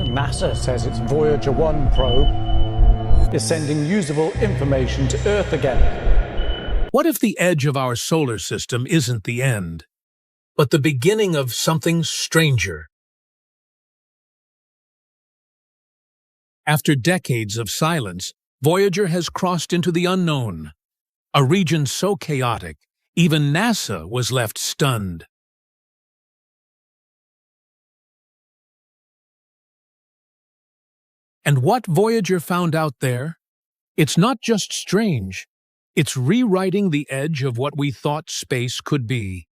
NASA says its Voyager 1 probe is sending usable information to Earth again. What if the edge of our solar system isn't the end, but the beginning of something stranger? After decades of silence, Voyager has crossed into the unknown, a region so chaotic, even NASA was left stunned. And what Voyager found out there? It's not just strange, it's rewriting the edge of what we thought space could be.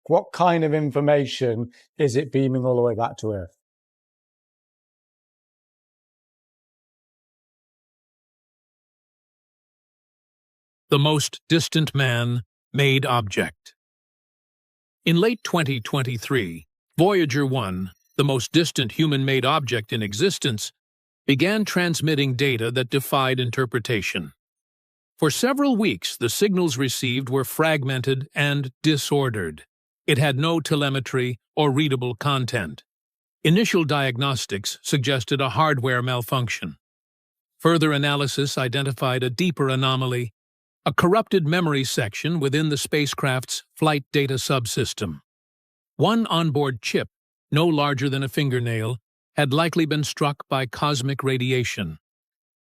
What kind of information is it beaming all the way back to Earth? The most distant man-made object. In late 2023, Voyager 1, the most distant human-made object in existence, began transmitting data that defied interpretation. For several weeks, the signals received were fragmented and disordered. It had no telemetry or readable content. Initial diagnostics suggested a hardware malfunction. Further analysis identified a deeper anomaly, a corrupted memory section within the spacecraft's flight data subsystem. One onboard chip, no larger than a fingernail, had likely been struck by cosmic radiation.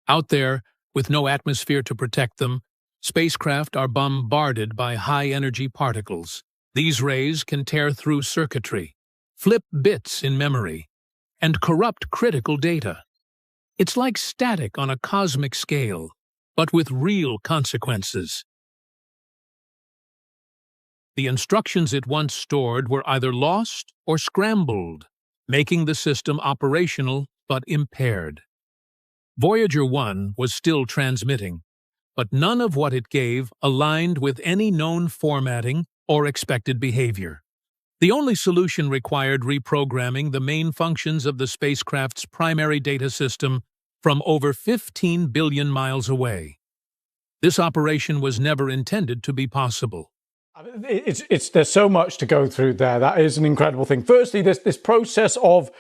Out there, with no atmosphere to protect them, spacecraft are bombarded by high-energy particles. These rays can tear through circuitry, flip bits in memory, and corrupt critical data. It's like static on a cosmic scale, but with real consequences. The instructions it once stored were either lost or scrambled, making the system operational but impaired. Voyager 1 was still transmitting, but none of what it gave aligned with any known formatting or expected behavior. The only solution required reprogramming the main functions of the spacecraft's primary data system from over 15 billion miles away. This operation was never intended to be possible. There's so much to go through there. That is an incredible thing. Firstly, this process of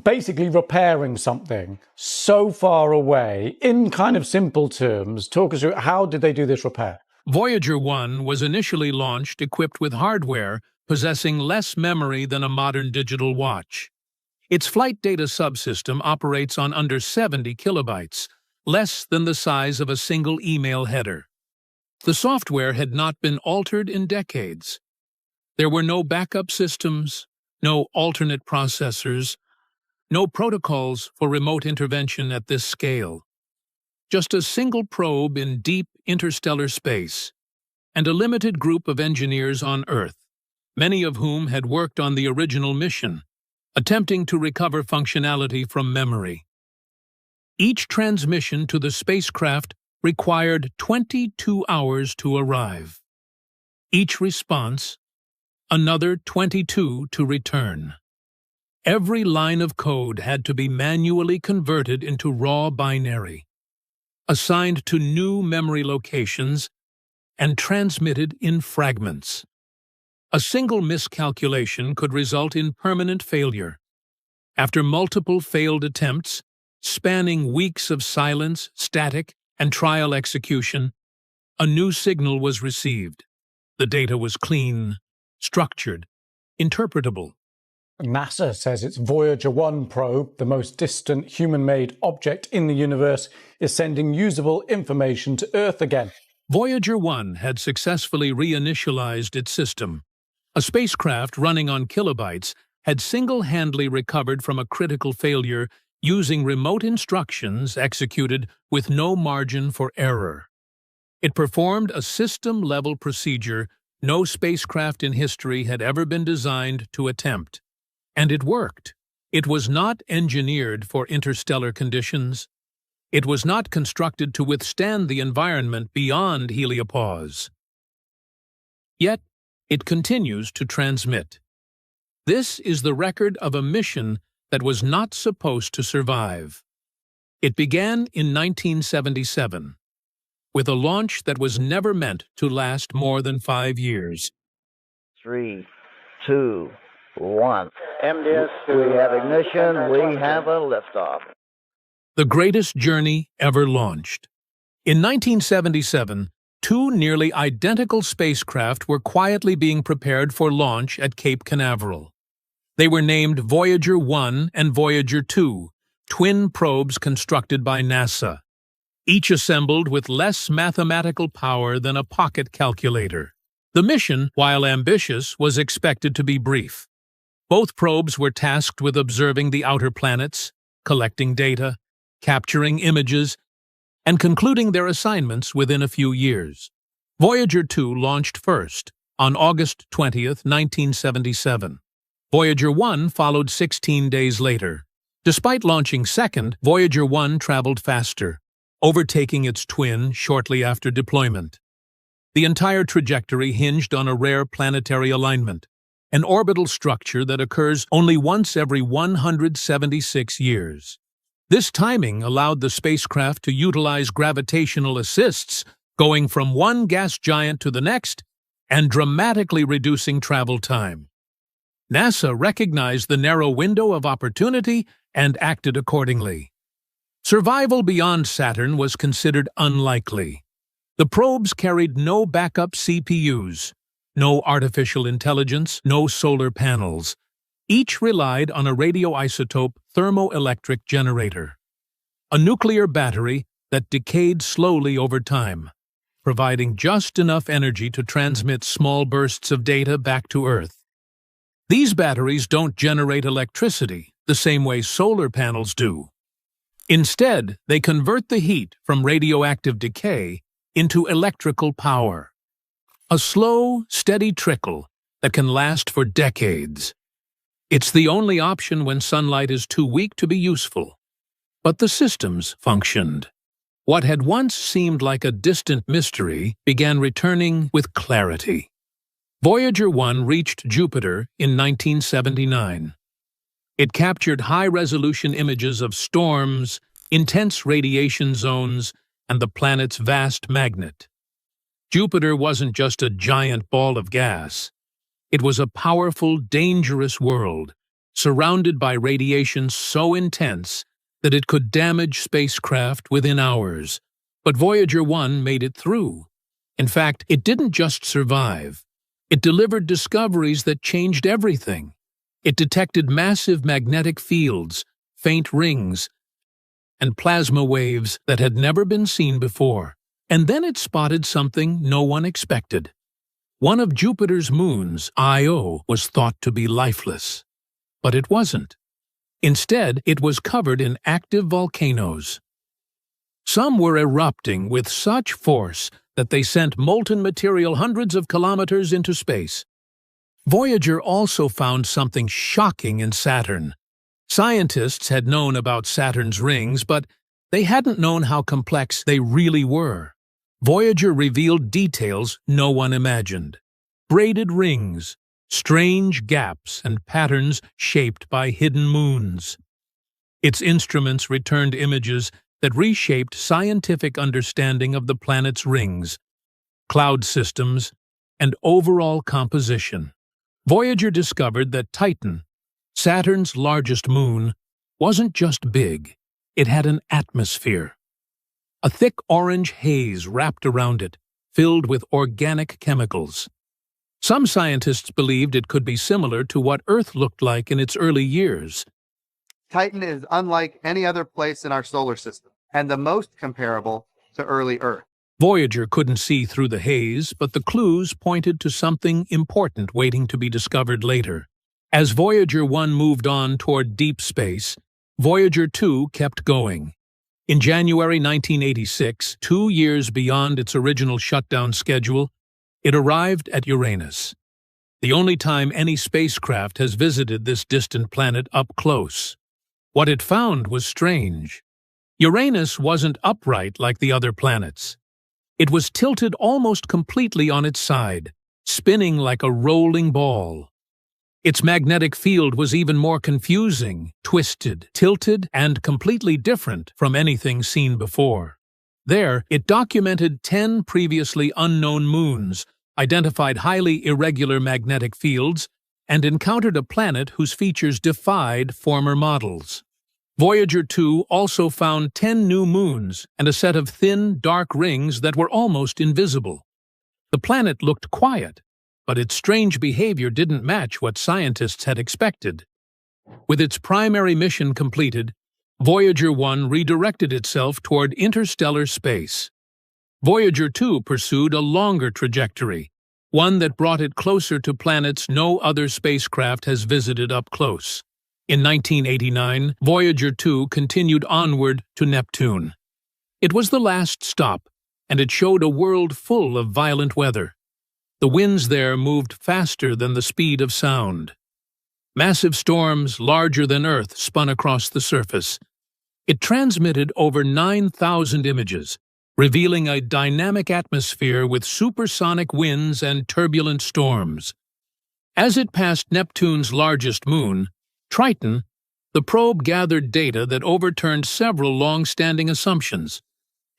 basically repairing something so far away, in kind of simple terms, talk us through how did they do this repair? Voyager 1 was initially launched equipped with hardware possessing less memory than a modern digital watch. Its flight data subsystem operates on under 70 kilobytes, less than the size of a single email header. The software had not been altered in decades. There were no backup systems, no alternate processors, no protocols for remote intervention at this scale. Just a single probe in deep interstellar space, and a limited group of engineers on Earth, many of whom had worked on the original mission, attempting to recover functionality from memory. Each transmission to the spacecraft required 22 hours to arrive. Each response, another 22 to return. Every line of code had to be manually converted into raw binary, assigned to new memory locations, and transmitted in fragments. A single miscalculation could result in permanent failure. After multiple failed attempts, spanning weeks of silence, static, and trial execution, a new signal was received. The data was clean, structured, interpretable. NASA says its Voyager 1 probe, the most distant human-made object in the universe, is sending usable information to Earth again. Voyager 1 had successfully reinitialized its system. A spacecraft running on kilobytes had single-handedly recovered from a critical failure using remote instructions executed with no margin for error. It performed a system-level procedure no spacecraft in history had ever been designed to attempt. And it worked. It was not engineered for interstellar conditions. It was not constructed to withstand the environment beyond heliopause. Yet, it continues to transmit. This is the record of a mission that was not supposed to survive. It began in 1977, with a launch that was never meant to last more than 5 years. 3, 2, 1. MDS We have ignition. We have a liftoff. The greatest journey ever launched. In 1977, two nearly identical spacecraft were quietly being prepared for launch at Cape Canaveral. They were named Voyager 1 and Voyager 2, twin probes constructed by NASA, each assembled with less mathematical power than a pocket calculator. The mission, while ambitious, was expected to be brief. Both probes were tasked with observing the outer planets, collecting data, capturing images, and concluding their assignments within a few years. Voyager 2 launched first, on August 20, 1977. Voyager 1 followed 16 days later. Despite launching second, Voyager 1 traveled faster, overtaking its twin shortly after deployment. The entire trajectory hinged on a rare planetary alignment, an orbital structure that occurs only once every 176 years. This timing allowed the spacecraft to utilize gravitational assists, going from one gas giant to the next and dramatically reducing travel time. NASA recognized the narrow window of opportunity and acted accordingly. Survival beyond Saturn was considered unlikely. The probes carried no backup CPUs, no artificial intelligence, no solar panels. Each relied on a radioisotope thermoelectric generator, a nuclear battery that decayed slowly over time, providing just enough energy to transmit small bursts of data back to Earth. These batteries don't generate electricity the same way solar panels do. Instead, they convert the heat from radioactive decay into electrical power, a slow, steady trickle that can last for decades. It's the only option when sunlight is too weak to be useful. But the systems functioned. What had once seemed like a distant mystery began returning with clarity. Voyager 1 reached Jupiter in 1979. It captured high-resolution images of storms, intense radiation zones, and the planet's vast magnet. Jupiter wasn't just a giant ball of gas. It was a powerful, dangerous world, surrounded by radiation so intense that it could damage spacecraft within hours. But Voyager 1 made it through. In fact, it didn't just survive. It delivered discoveries that changed everything. It detected massive magnetic fields, faint rings, and plasma waves that had never been seen before. And then it spotted something no one expected. One of Jupiter's moons, Io, was thought to be lifeless. But it wasn't. Instead, it was covered in active volcanoes. Some were erupting with such force that they sent molten material hundreds of kilometers into space. Voyager also found something shocking in Saturn. Scientists had known about Saturn's rings, but they hadn't known how complex they really were. Voyager revealed details no one imagined. Braided rings, strange gaps and patterns shaped by hidden moons. Its instruments returned images that reshaped scientific understanding of the planet's rings, cloud systems, and overall composition. Voyager discovered that Titan, Saturn's largest moon, wasn't just big, it had an atmosphere. A thick orange haze wrapped around it, filled with organic chemicals. Some scientists believed it could be similar to what Earth looked like in its early years. Titan is unlike any other place in our solar system, and the most comparable to early Earth. Voyager couldn't see through the haze, but the clues pointed to something important waiting to be discovered later. As Voyager 1 moved on toward deep space, Voyager 2 kept going. In January 1986, 2 years beyond its original shutdown schedule, it arrived at Uranus, the only time any spacecraft has visited this distant planet up close. What it found was strange. Uranus wasn't upright like the other planets. It was tilted almost completely on its side, spinning like a rolling ball. Its magnetic field was even more confusing, twisted, tilted, and completely different from anything seen before. There, it documented 10 previously unknown moons, identified highly irregular magnetic fields, and encountered a planet whose features defied former models. Voyager 2 also found 10 new moons and a set of thin, dark rings that were almost invisible. The planet looked quiet, but its strange behavior didn't match what scientists had expected. With its primary mission completed, Voyager 1 redirected itself toward interstellar space. Voyager 2 pursued a longer trajectory, one that brought it closer to planets no other spacecraft has visited up close. In 1989, Voyager 2 continued onward to Neptune. It was the last stop, and it showed a world full of violent weather. The winds there moved faster than the speed of sound. Massive storms larger than Earth spun across the surface. It transmitted over 9,000 images, revealing a dynamic atmosphere with supersonic winds and turbulent storms. As it passed Neptune's largest moon, Triton, the probe gathered data that overturned several long-standing assumptions.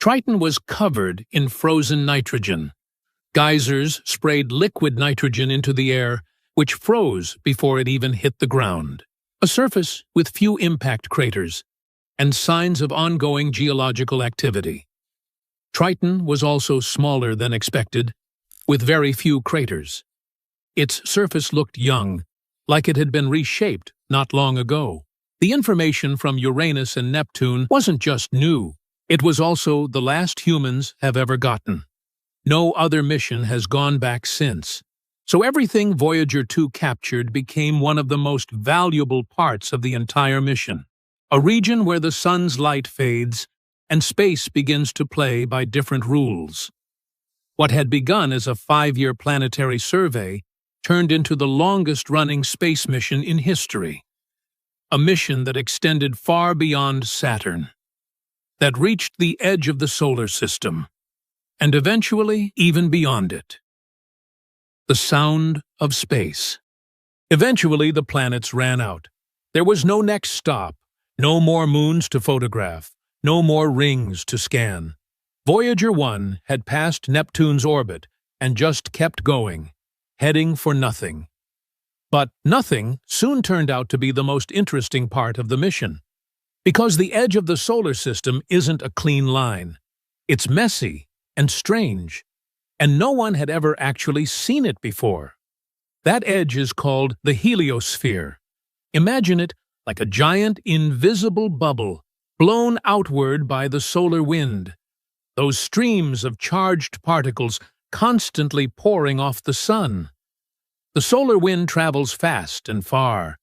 Triton was covered in frozen nitrogen. Geysers sprayed liquid nitrogen into the air, which froze before it even hit the ground. A surface with few impact craters and signs of ongoing geological activity. Triton was also smaller than expected, with very few craters. Its surface looked young, like it had been reshaped not long ago. The information from Uranus and Neptune wasn't just new, it was also the last humans have ever gotten. No other mission has gone back since. So everything Voyager 2 captured became one of the most valuable parts of the entire mission. A region where the sun's light fades and space begins to play by different rules. What had begun as a 5-year planetary survey turned into the longest-running space mission in history. A mission that extended far beyond Saturn, that reached the edge of the solar system, and eventually even beyond it. The sound of space. Eventually, the planets ran out. There was no next stop, no more moons to photograph, no more rings to scan. Voyager 1 had passed Neptune's orbit and just kept going, heading for nothing. But nothing soon turned out to be the most interesting part of the mission. Because the edge of the solar system isn't a clean line. It's messy and strange, and no one had ever actually seen it before. That edge is called the heliosphere. Imagine it like a giant invisible bubble, blown outward by the solar wind. Those streams of charged particles constantly pouring off the sun. The solar wind travels fast and far,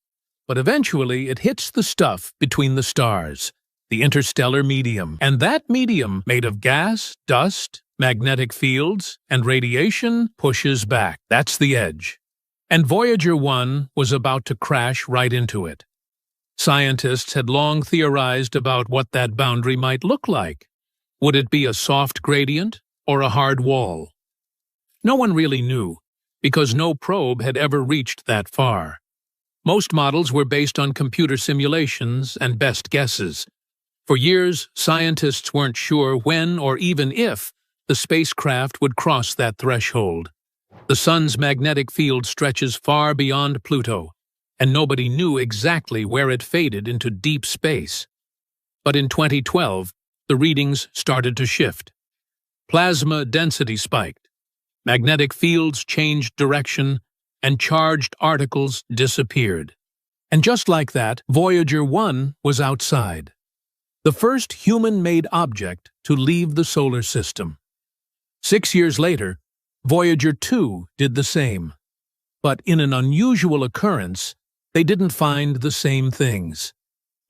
but eventually it hits the stuff between the stars, the interstellar medium. And that medium, made of gas, dust, magnetic fields, and radiation, pushes back. That's the edge. And Voyager 1 was about to crash right into it. Scientists had long theorized about what that boundary might look like. Would it be a soft gradient or a hard wall? No one really knew, because no probe had ever reached that far. Most models were based on computer simulations and best guesses. For years, scientists weren't sure when or even if the spacecraft would cross that threshold. The sun's magnetic field stretches far beyond Pluto, and nobody knew exactly where it faded into deep space. But in 2012, the readings started to shift. Plasma density spiked, magnetic fields changed direction, and charged particles disappeared. And just like that, Voyager 1 was outside. The first human-made object to leave the solar system. 6 years later, Voyager 2 did the same. But in an unusual occurrence, they didn't find the same things.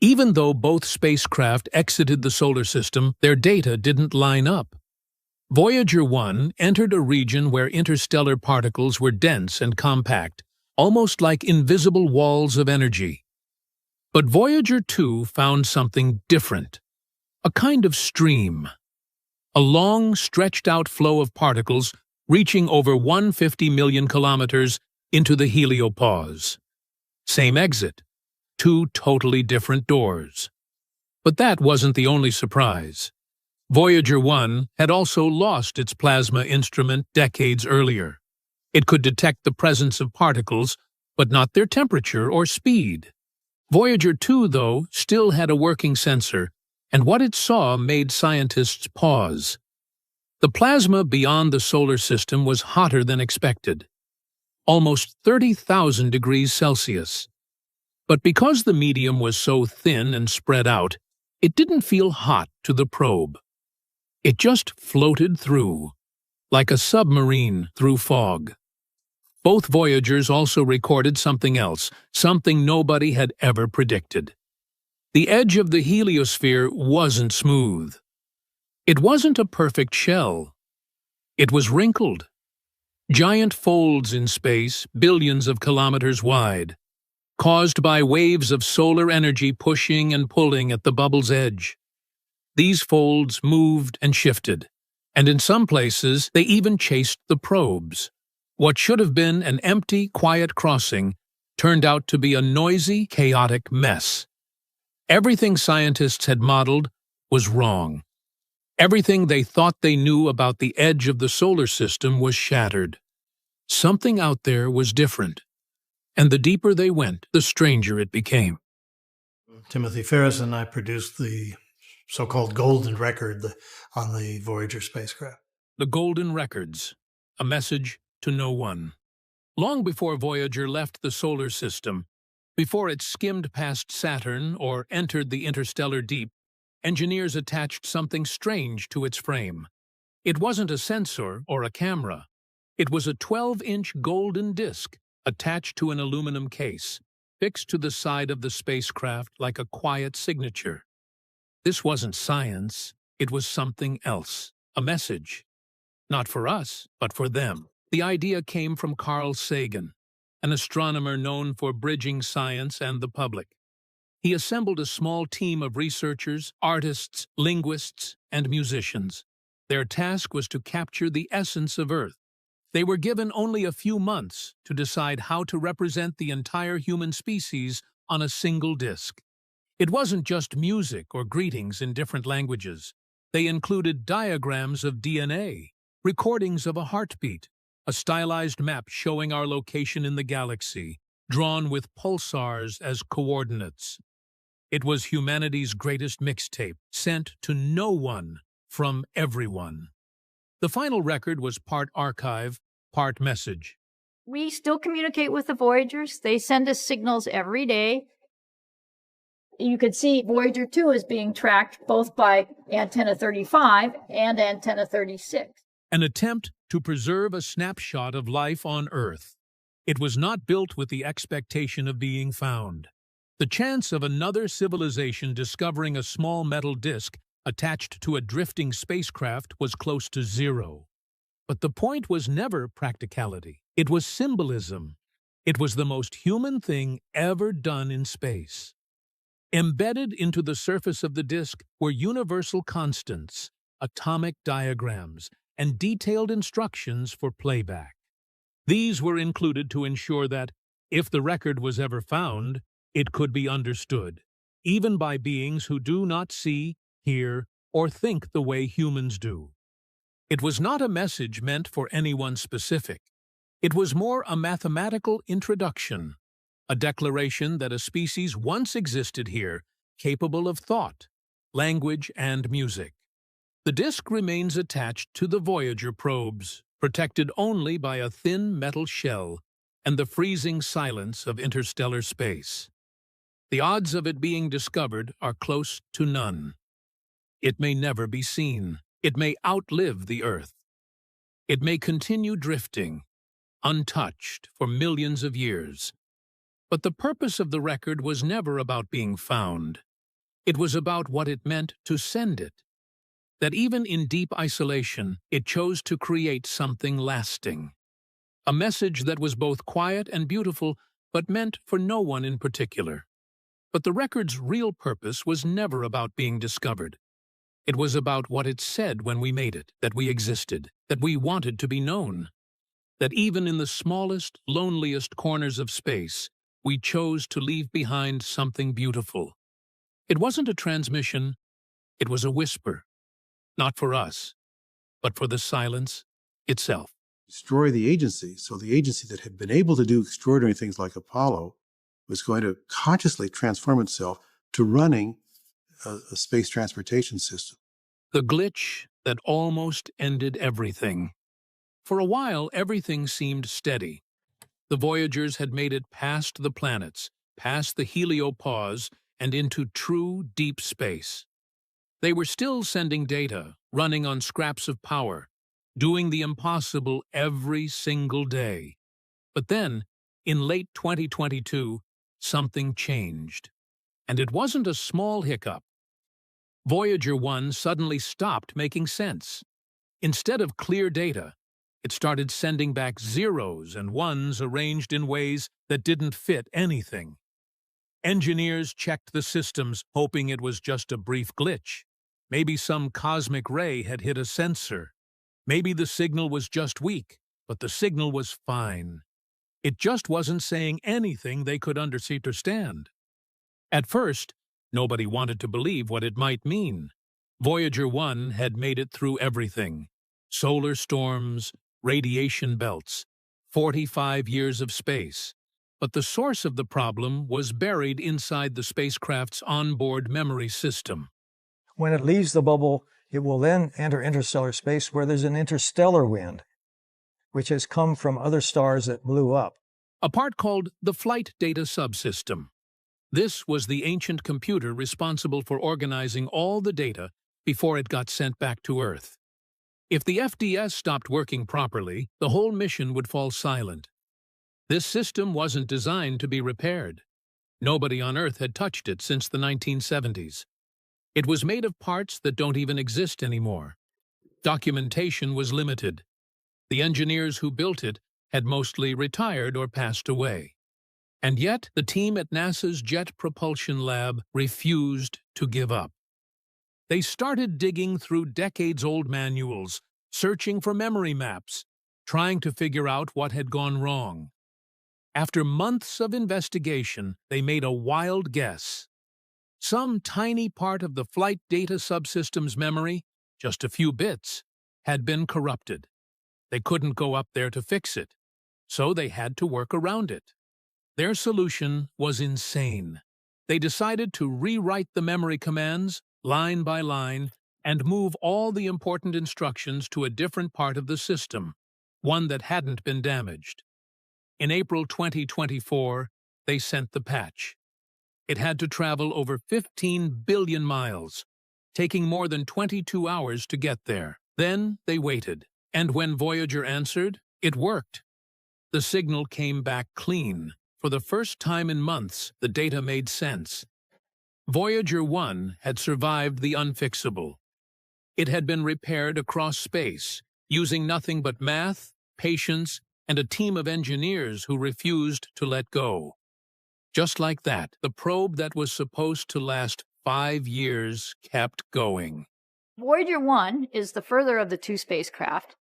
Even though both spacecraft exited the solar system, their data didn't line up. Voyager 1 entered a region where interstellar particles were dense and compact, almost like invisible walls of energy. But Voyager 2 found something different. A kind of stream. A long, stretched-out flow of particles reaching over 150 million kilometers into the heliopause. Same exit. 2 totally different doors. But that wasn't the only surprise. Voyager 1 had also lost its plasma instrument decades earlier. It could detect the presence of particles, but not their temperature or speed. Voyager 2, though, still had a working sensor, and what it saw made scientists pause. The plasma beyond the solar system was hotter than expected, almost 30,000 degrees Celsius. But because the medium was so thin and spread out, it didn't feel hot to the probe. It just floated through, like a submarine through fog. Both Voyagers also recorded something else, something nobody had ever predicted. The edge of the heliosphere wasn't smooth. It wasn't a perfect shell. It was wrinkled. Giant folds in space, billions of kilometers wide, caused by waves of solar energy pushing and pulling at the bubble's edge. These folds moved and shifted, and in some places they even chased the probes. What should have been an empty, quiet crossing turned out to be a noisy, chaotic mess. Everything scientists had modeled was wrong. Everything they thought they knew about the edge of the solar system was shattered. Something out there was different, and the deeper they went, the stranger it became. Timothy Ferris and I produced the so-called golden record on the Voyager spacecraft. The Golden Records, a message to no one. Long before Voyager left the solar system, before it skimmed past Saturn or entered the interstellar deep, engineers attached something strange to its frame. It wasn't a sensor or a camera. It was a 12-inch golden disc attached to an aluminum case, fixed to the side of the spacecraft like a quiet signature. This wasn't science, it was something else, a message. Not for us, but for them. The idea came from Carl Sagan, an astronomer known for bridging science and the public. He assembled a small team of researchers, artists, linguists, and musicians. Their task was to capture the essence of Earth. They were given only a few months to decide how to represent the entire human species on a single disc. It wasn't just music or greetings in different languages. They included diagrams of DNA, recordings of a heartbeat, a stylized map showing our location in the galaxy, drawn with pulsars as coordinates. It was humanity's greatest mixtape, sent to no one from everyone. The final record was part archive, part message. We still communicate with the Voyagers. They send us signals every day. You could see Voyager 2 is being tracked both by Antenna 35 and Antenna 36. An attempt to preserve a snapshot of life on Earth. It was not built with the expectation of being found. The chance of another civilization discovering a small metal disk attached to a drifting spacecraft was close to zero. But the point was never practicality. It was symbolism. It was the most human thing ever done in space. Embedded into the surface of the disk were universal constants, atomic diagrams, and detailed instructions for playback. These were included to ensure that, if the record was ever found, it could be understood, even by beings who do not see, hear, or think the way humans do. It was not a message meant for anyone specific. It was more a mathematical introduction, a declaration that a species once existed here, capable of thought, language, and music. The disk remains attached to the Voyager probes, protected only by a thin metal shell and the freezing silence of interstellar space. The odds of it being discovered are close to none. It may never be seen. It may outlive the Earth. It may continue drifting, untouched for millions of years. But the purpose of the record was never about being found. It was about what it meant to send it. That even in deep isolation, it chose to create something lasting. A message that was both quiet and beautiful, but meant for no one in particular. But the record's real purpose was never about being discovered. It was about what it said when we made it, that we existed, that we wanted to be known. That even in the smallest, loneliest corners of space, we chose to leave behind something beautiful. It wasn't a transmission, it was a whisper. Not for us, but for the silence itself. destroy the agency. So the agency that had been able to do extraordinary things like Apollo was going to consciously transform itself to running a space transportation system. The glitch that almost ended everything. For a while, everything seemed steady. The Voyagers had made it past the planets, past the heliopause, and into true deep space. They were still sending data, running on scraps of power, doing the impossible every single day. But then, in late 2022, something changed. And it wasn't a small hiccup. Voyager 1 suddenly stopped making sense. Instead of clear data, it started sending back zeros and ones arranged in ways that didn't fit anything. Engineers checked the systems, hoping it was just a brief glitch. Maybe some cosmic ray had hit a sensor. Maybe the signal was just weak, but the signal was fine. It just wasn't saying anything they could understand. At first, nobody wanted to believe what it might mean. Voyager 1 had made it through everything. Solar storms, radiation belts, 45 years of space. But the source of the problem was buried inside the spacecraft's onboard memory system. When it leaves the bubble, it will then enter interstellar space where there's an interstellar wind, which has come from other stars that blew up. A part called the Flight Data Subsystem. This was the ancient computer responsible for organizing all the data before it got sent back to Earth. If the FDS stopped working properly, the whole mission would fall silent. This system wasn't designed to be repaired. Nobody on Earth had touched it since the 1970s. It was made of parts that don't even exist anymore. Documentation was limited. The engineers who built it had mostly retired or passed away. And yet, the team at NASA's Jet Propulsion Lab refused to give up. They started digging through decades-old manuals, searching for memory maps, trying to figure out what had gone wrong. After months of investigation, they made a wild guess. Some tiny part of the Flight Data Subsystem's memory, just a few bits, had been corrupted. They couldn't go up there to fix it, so they had to work around it. Their solution was insane. They decided to rewrite the memory commands, line by line, and move all the important instructions to a different part of the system, one that hadn't been damaged. In April 2024, they sent the patch. It had to travel over 15 billion miles, taking more than 22 hours to get there. Then they waited, and when Voyager answered, it worked. The signal came back clean. For the first time in months, the data made sense. Voyager 1 had survived the unfixable. It had been repaired across space, using nothing but math, patience, and a team of engineers who refused to let go. Just like that, the probe that was supposed to last 5 years kept going. Voyager 1 is the further of the two spacecraft,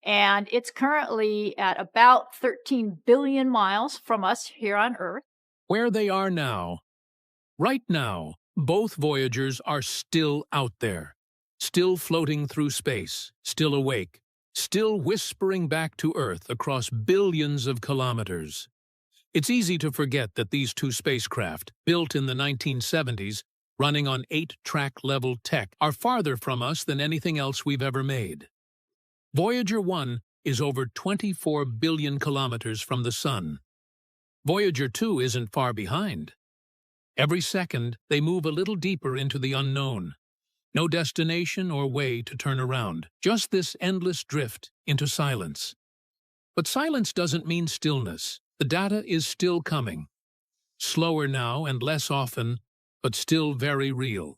and it's currently at about 13 billion miles from us here on Earth. Where they are now, right now, both Voyagers are still out there, still floating through space, still awake, still whispering back to Earth across billions of kilometers. It's easy to forget that these two spacecraft, built in the 1970s, running on 8-track level tech, are farther from us than anything else we've ever made. Voyager 1 is over 24 billion kilometers from the Sun. Voyager 2 isn't far behind. Every second, they move a little deeper into the unknown. No destination or way to turn around, just this endless drift into silence. But silence doesn't mean stillness. The data is still coming. Slower now and less often, but still very real.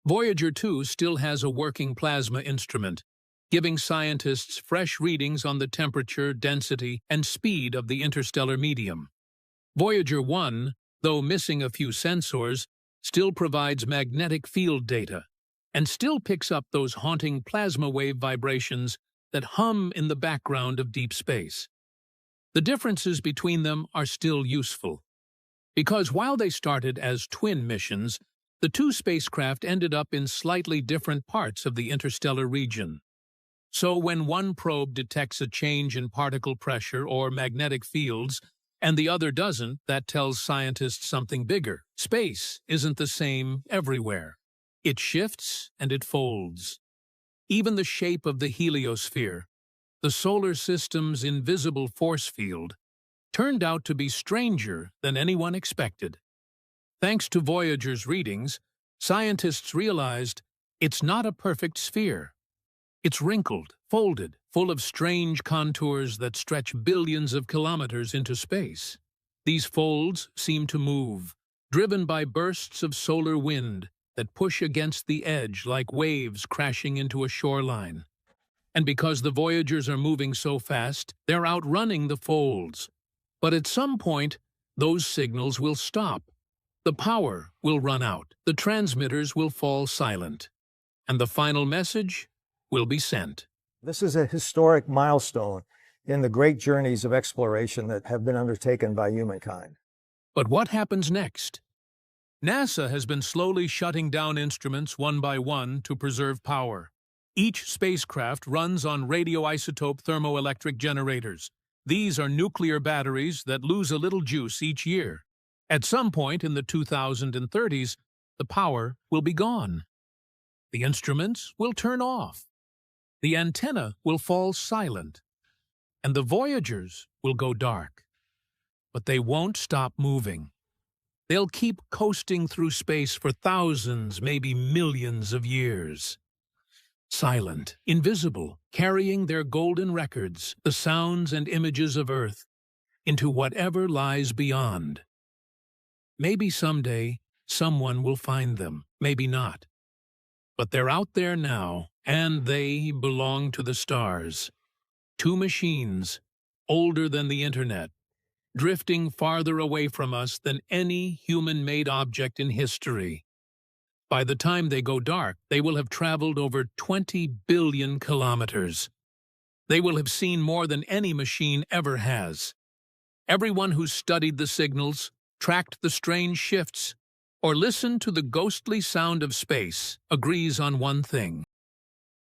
Voyager 2 still has a working plasma instrument, giving scientists fresh readings on the temperature, density, and speed of the interstellar medium. Voyager 1, though missing a few sensors, still provides magnetic field data, and still picks up those haunting plasma wave vibrations that hum in the background of deep space. The differences between them are still useful, because while they started as twin missions, the two spacecraft ended up in slightly different parts of the interstellar region. So when one probe detects a change in particle pressure or magnetic fields, and the other doesn't, that tells scientists something bigger. Space isn't the same everywhere. It shifts and it folds. Even the shape of the heliosphere, the solar system's invisible force field, turned out to be stranger than anyone expected. Thanks to Voyager's readings, scientists realized it's not a perfect sphere. It's wrinkled, folded, full of strange contours that stretch billions of kilometers into space. These folds seem to move, driven by bursts of solar wind that push against the edge like waves crashing into a shoreline. And because the Voyagers are moving so fast, they're outrunning the folds. But at some point, those signals will stop. The power will run out, the transmitters will fall silent, and the final message will be sent. This is a historic milestone in the great journeys of exploration that have been undertaken by humankind. But what happens next? NASA has been slowly shutting down instruments one by one to preserve power. Each spacecraft runs on radioisotope thermoelectric generators. These are nuclear batteries that lose a little juice each year. At some point in the 2030s, the power will be gone. The instruments will turn off. The antenna will fall silent, and the Voyagers will go dark. But they won't stop moving. They'll keep coasting through space for thousands, maybe millions of years. Silent, invisible, carrying their golden records, the sounds and images of Earth, into whatever lies beyond. Maybe someday, someone will find them, maybe not. But they're out there now, and they belong to the stars. Two machines, older than the internet, drifting farther away from us than any human-made object in history. By the time they go dark, they will have traveled over 20 billion kilometers. They will have seen more than any machine ever has. Everyone who's studied the signals, tracked the strange shifts, or listened to the ghostly sound of space agrees on one thing.